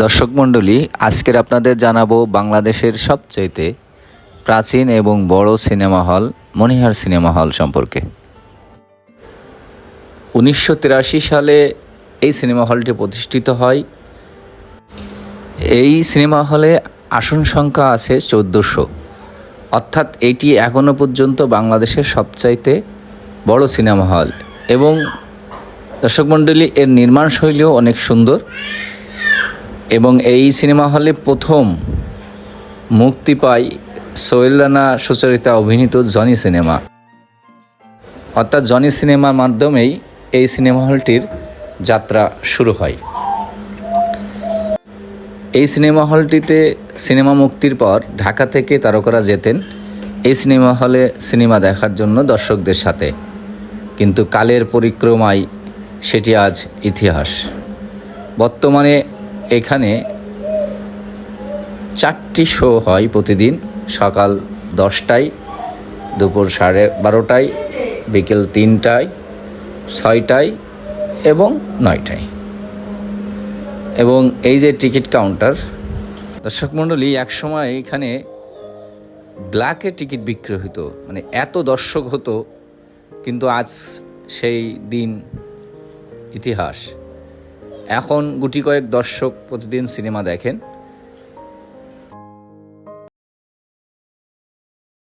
দর্শক মণ্ডলী, আজকের আপনাদের জানাবো বাংলাদেশের সবচাইতে প্রাচীন এবং বড় সিনেমা হল মনিহার সিনেমা হল সম্পর্কে। 1983 সালে এই সিনেমা হলটি প্রতিষ্ঠিত হয়। এই সিনেমা হলে আসন সংখ্যা আছে 1400, অর্থাৎ এটি এখনও পর্যন্ত বাংলাদেশের সবচাইতে বড় সিনেমা হল। এবং দর্শক মণ্ডলী, এর নির্মাণ শৈলীও অনেক সুন্দর। এবং এই সিনেমা হলে প্রথম মুক্তি পায় সোহেল রানা সুচরিতা অভিনীত জনি সিনেমা, অর্থাৎ জনি সিনেমার মাধ্যমেই এই সিনেমা হলটির যাত্রা শুরু হয়। এই সিনেমা হলটিতে সিনেমা মুক্তির পর ঢাকা থেকে তারকারা যেতেন এই সিনেমা হলে সিনেমা দেখার জন্য দর্শকদের সাথে, কিন্তু কালের পরিক্রমায় সেটি আজ ইতিহাস। বর্তমানে এখানে 4টি শো হয় প্রতিদিন, সকাল 10টায়, দুপুর 12:30, বিকেল 3টায়, 6টায় এবং 9টায়। এবং এই যে টিকিট কাউন্টার, দর্শক মণ্ডলী, একসময় এখানে ব্ল্যাকে টিকিট বিক্রি হতো, মানে এত দর্শক হতো, কিন্তু আজ সেই দিন ইতিহাস। এখন গুটি কয়েক দর্শক প্রতিদিন সিনেমা দেখেন।